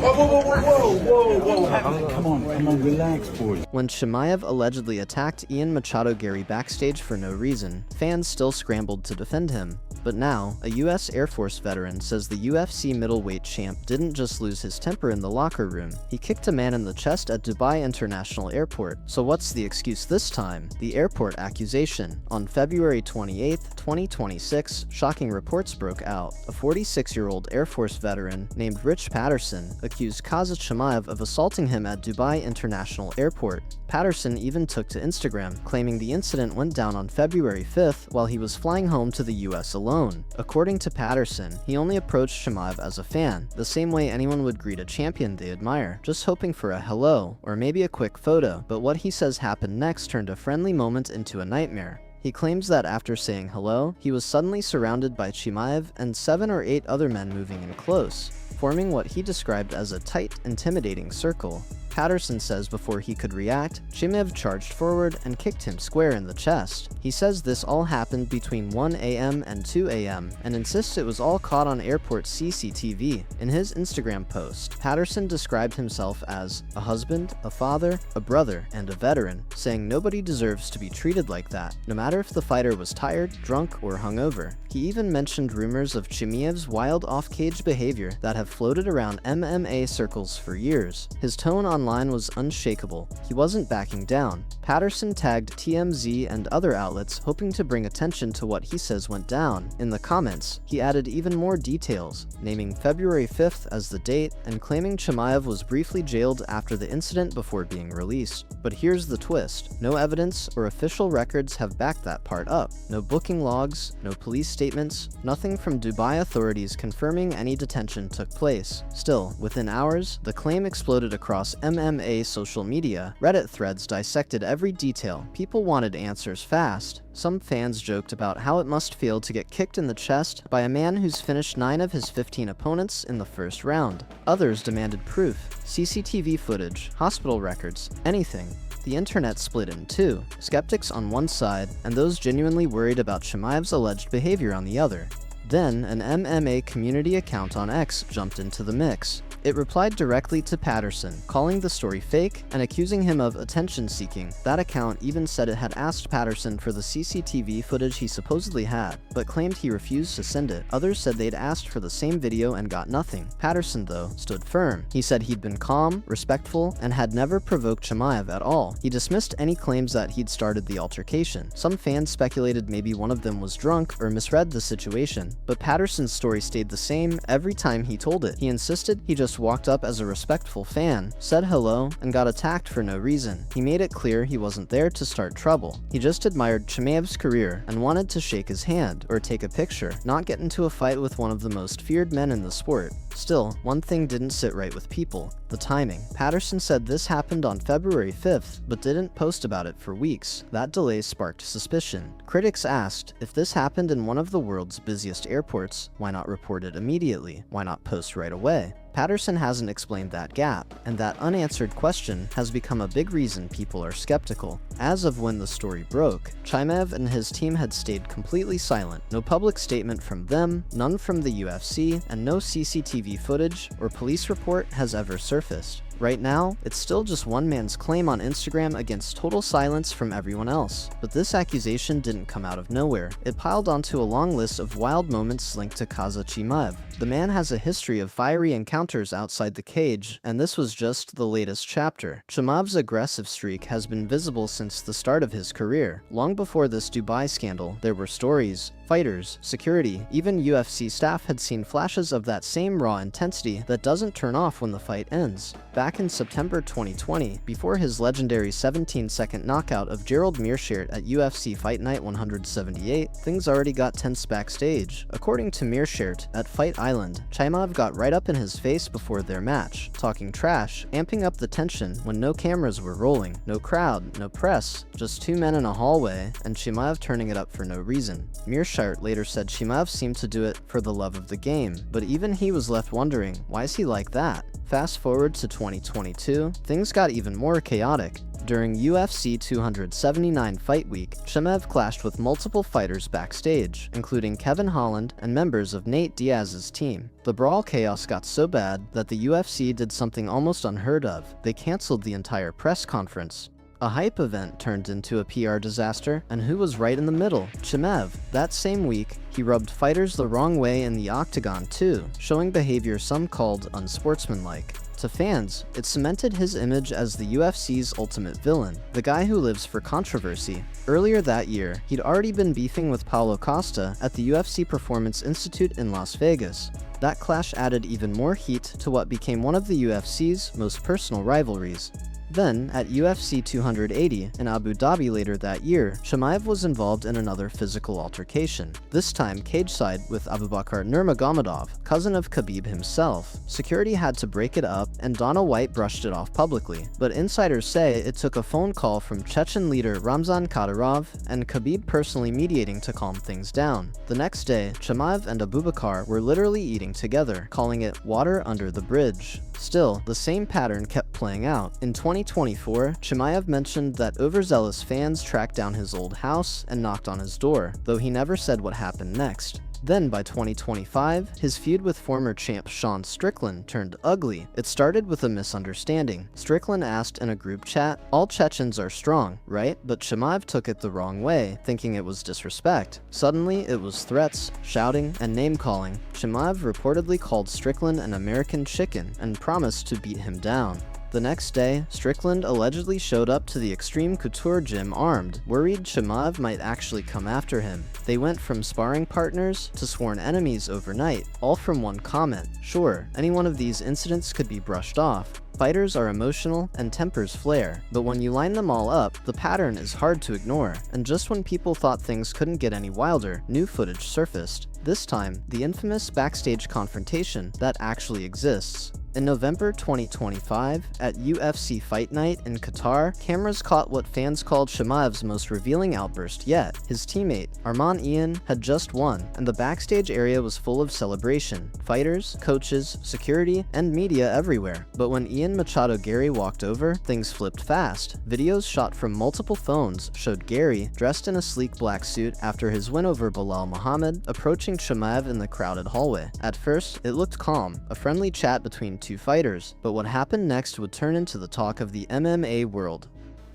Whoa. Come on, relax, boys. When Chimaev allegedly attacked Ian Machado Garry backstage for no reason, fans still scrambled to defend him. But now, a US Air Force veteran says the UFC middleweight champ didn't just lose his temper in the locker room, he kicked a man in the chest at Dubai International Airport. So what's the excuse this time? The airport accusation. On February 28, 2026, shocking reports broke out. A 46-year-old Air Force veteran named Rich Patterson accused Khamzat Chimaev of assaulting him at Dubai International Airport. Patterson even took to Instagram, claiming the incident went down on February 5th while he was flying home to the US alone. According to Patterson, he only approached Chimaev as a fan, the same way anyone would greet a champion they admire, just hoping for a hello, or maybe a quick photo. But what he says happened next turned a friendly moment into a nightmare. He claims that after saying hello, he was suddenly surrounded by Chimaev and 7 or 8 other men moving in close, forming what he described as a tight, intimidating circle. Patterson says before he could react, Chimaev charged forward and kicked him square in the chest. He says this all happened between 1 a.m. and 2 a.m. and insists it was all caught on airport CCTV. In his Instagram post, Patterson described himself as a husband, a father, a brother, and a veteran, saying nobody deserves to be treated like that, no matter if the fighter was tired, drunk, or hungover. He even mentioned rumors of Chimaev's wild off-cage behavior that have floated around MMA circles for years. His tone online was unshakable. He wasn't backing down. Patterson tagged TMZ and other outlets, hoping to bring attention to what he says went down. In the comments, he added even more details, naming February 5th as the date and claiming Chimaev was briefly jailed after the incident before being released. But here's the twist. No evidence or official records have backed that part up. No booking logs, no police statements, nothing from Dubai authorities confirming any detention took place. Still, within hours, the claim exploded across MMA social media. Reddit threads dissected every detail. People wanted answers fast. Some fans joked about how it must feel to get kicked in the chest by a man who's finished 9 of his 15 opponents in the first round. Others demanded proof, CCTV footage, hospital records, anything. The internet split in two, skeptics on one side and those genuinely worried about Chimaev's alleged behavior on the other. Then, an MMA community account on X jumped into the mix. It replied directly to Patterson, calling the story fake and accusing him of attention-seeking. That account even said it had asked Patterson for the CCTV footage he supposedly had, but claimed he refused to send it. Others said they'd asked for the same video and got nothing. Patterson, though, stood firm. He said he'd been calm, respectful, and had never provoked Chimaev at all. He dismissed any claims that he'd started the altercation. Some fans speculated maybe one of them was drunk or misread the situation, but Patterson's story stayed the same every time he told it. He insisted he just walked up as a respectful fan, said hello, and got attacked for no reason. He made it clear he wasn't there to start trouble. He just admired Chimaev's career and wanted to shake his hand or take a picture, not get into a fight with one of the most feared men in the sport. Still, one thing didn't sit right with people: the timing. Patterson said this happened on February 5th, but didn't post about it for weeks. That delay sparked suspicion. Critics asked, if this happened in one of the world's busiest airports, why not report it immediately? Why not post right away? Patterson hasn't explained that gap, and that unanswered question has become a big reason people are skeptical. As of when the story broke, Chimaev and his team had stayed completely silent. No public statement from them, none from the UFC, and no CCTV footage or police report has ever surfaced. Right now, it's still just one man's claim on Instagram against total silence from everyone else. But this accusation didn't come out of nowhere. It piled onto a long list of wild moments linked to Khamzat Chimaev. The man has a history of fiery encounters outside the cage, and this was just the latest chapter. Chimaev's aggressive streak has been visible since the start of his career. Long before this Dubai scandal, there were stories, fighters, security, even UFC staff had seen flashes of that same raw intensity that doesn't turn off when the fight ends. Back in September 2020, before his legendary 17-second knockout of Gerald Meerschaert at UFC Fight Night 178, things already got tense backstage. According to Meerschaert, at Fight Island, Chimaev got right up in his face before their match, talking trash, amping up the tension when no cameras were rolling, no crowd, no press, just 2 men in a hallway, and Chimaev turning it up for no reason. Meerschaert later said Chimaev seemed to do it for the love of the game, but even he was left wondering, why is he like that? Fast forward to 2022, things got even more chaotic. During UFC 279 Fight Week, Chimaev clashed with multiple fighters backstage, including Kevin Holland and members of Nate Diaz's team. The brawl chaos got so bad that the UFC did something almost unheard of. They canceled the entire press conference. A hype event turned into a PR disaster, and who was right in the middle? Chimaev. That same week, he rubbed fighters the wrong way in the octagon too, showing behavior some called unsportsmanlike. To fans, it cemented his image as the UFC's ultimate villain, the guy who lives for controversy. Earlier that year, he'd already been beefing with Paulo Costa at the UFC Performance Institute in Las Vegas. That clash added even more heat to what became one of the UFC's most personal rivalries. Then, at UFC 280 in Abu Dhabi later that year, Chimaev was involved in another physical altercation, this time cage-side with Abubakar Nurmagomedov, cousin of Khabib himself. Security had to break it up, and Dana White brushed it off publicly, but insiders say it took a phone call from Chechen leader Ramzan Kadyrov and Khabib personally mediating to calm things down. The next day, Chimaev and Abubakar were literally eating together, calling it water under the bridge. Still, the same pattern kept playing out. In 2024, Chimaev mentioned that overzealous fans tracked down his old house and knocked on his door, though he never said what happened next. Then by 2025, his feud with former champ Sean Strickland turned ugly. It started with a misunderstanding. Strickland asked in a group chat, "All Chechens are strong, right?" But Chimaev took it the wrong way, thinking it was disrespect. Suddenly, it was threats, shouting, and name-calling. Chimaev reportedly called Strickland an American chicken and promised to beat him down. The next day, Strickland allegedly showed up to the Extreme Couture gym armed, worried Chimaev might actually come after him. They went from sparring partners to sworn enemies overnight, all from one comment. Sure, any one of these incidents could be brushed off. Fighters are emotional and tempers flare, but when you line them all up, the pattern is hard to ignore. And just when people thought things couldn't get any wilder, new footage surfaced. This time, the infamous backstage confrontation that actually exists. In November 2025, at UFC Fight Night in Qatar, cameras caught what fans called Chimaev's most revealing outburst yet. His teammate, Arman Ian, had just won, and the backstage area was full of celebration. Fighters, coaches, security, and media everywhere. But when Ian Machado Garry walked over, things flipped fast. Videos shot from multiple phones showed Garry, dressed in a sleek black suit after his win over Belal Muhammad, approaching Chimaev in the crowded hallway. At first, it looked calm, a friendly chat between two fighters, but what happened next would turn into the talk of the MMA world.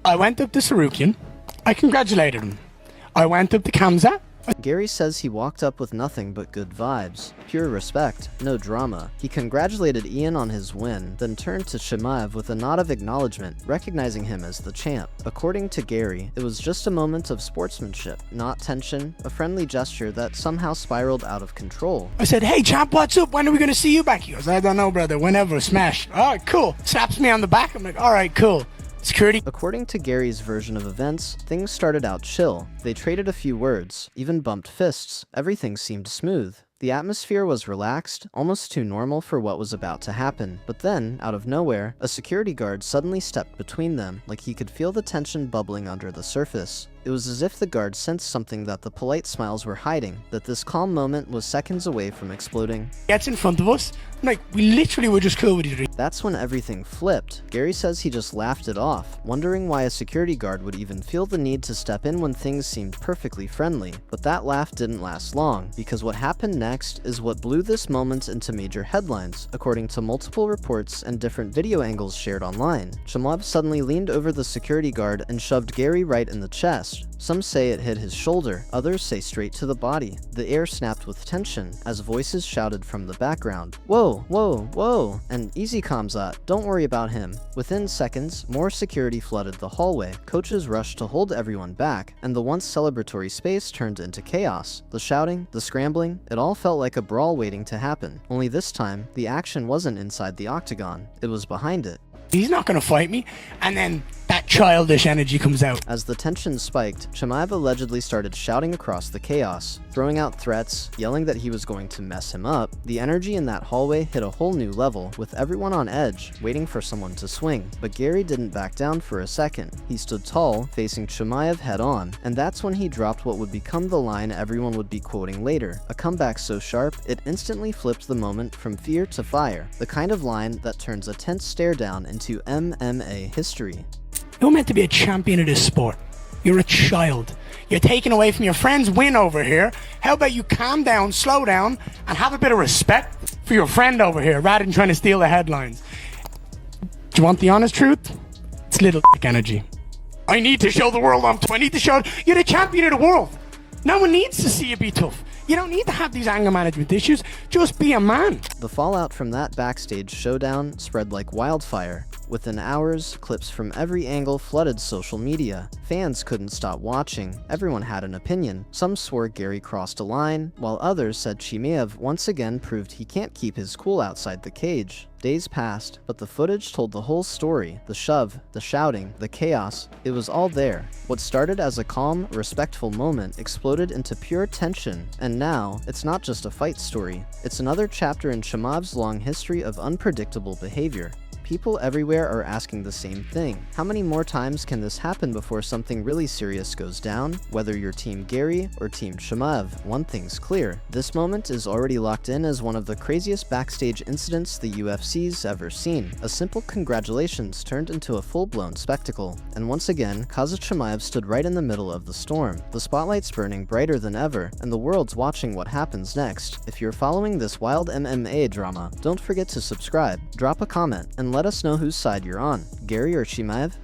I went up to Sarukian. I congratulated him. I went up to Khamzat. Garry says he walked up with nothing but good vibes, pure respect, no drama. He congratulated Ian on his win, then turned to Chimaev with a nod of acknowledgement, recognizing him as the champ. According to Garry, it was just a moment of sportsmanship, not tension, a friendly gesture that somehow spiraled out of control. I said, "Hey champ, what's up? When are we gonna see you back?" He goes, "I don't know, brother. Whenever. Smash." All right, cool. Slaps me on the back. I'm like, all right, cool. Security. According to Garry's version of events, things started out chill. They traded a few words, even bumped fists. Everything seemed smooth. The atmosphere was relaxed, almost too normal for what was about to happen. But then, out of nowhere, a security guard suddenly stepped between them, like he could feel the tension bubbling under the surface. It was as if the guard sensed something that the polite smiles were hiding, that this calm moment was seconds away from exploding. Gets in front of us. I'm like, we literally were just cool with each other. That's when everything flipped. Garry says he just laughed it off, wondering why a security guard would even feel the need to step in when things seemed perfectly friendly. But that laugh didn't last long, because what happened next is what blew this moment into major headlines, according to multiple reports and different video angles shared online. Chimaev suddenly leaned over the security guard and shoved Garry right in the chest. Some say it hit his shoulder, others say straight to the body. The air snapped with tension, as voices shouted from the background, "Whoa, whoa, whoa," and "Easy Khamzat, don't worry about him." Within seconds, more security flooded the hallway, coaches rushed to hold everyone back, and the once celebratory space turned into chaos. The shouting, the scrambling, it all felt like a brawl waiting to happen. Only this time, the action wasn't inside the octagon, it was behind it. He's not gonna fight me. And then that childish energy comes out. As the tension spiked, Chimaev allegedly started shouting across the chaos, throwing out threats, yelling that he was going to mess him up. The energy in that hallway hit a whole new level, with everyone on edge, waiting for someone to swing. But Garry didn't back down for a second. He stood tall, facing Chimaev head on, and that's when he dropped what would become the line everyone would be quoting later, a comeback so sharp, it instantly flipped the moment from fear to fire, the kind of line that turns a tense stare down into MMA history. You're meant to be a champion of this sport. You're a child. You're taken away from your friend's win over here. How about you calm down, slow down, and have a bit of respect for your friend over here rather than trying to steal the headlines? Do you want the honest truth? It's little energy. I need to show the world I'm tough. I need to show you're the champion of the world. No one needs to see you be tough. You don't need to have these anger management issues. Just be a man. The fallout from that backstage showdown spread like wildfire. Within hours, clips from every angle flooded social media. Fans couldn't stop watching. Everyone had an opinion. Some swore Garry crossed a line, while others said Chimaev once again proved he can't keep his cool outside the cage. Days passed, but the footage told the whole story. The shove, the shouting, the chaos, it was all there. What started as a calm, respectful moment exploded into pure tension, and now, it's not just a fight story. It's another chapter in Chimaev's long history of unpredictable behavior. People everywhere are asking the same thing. How many more times can this happen before something really serious goes down? Whether you're Team Garry or Team Chimaev, one thing's clear. This moment is already locked in as one of the craziest backstage incidents the UFC's ever seen. A simple congratulations turned into a full-blown spectacle. And once again, Khamzat Chimaev stood right in the middle of the storm. The spotlight's burning brighter than ever, and the world's watching what happens next. If you're following this wild MMA drama, don't forget to subscribe, drop a comment, and let us know whose side you're on, Garry or Chimaev.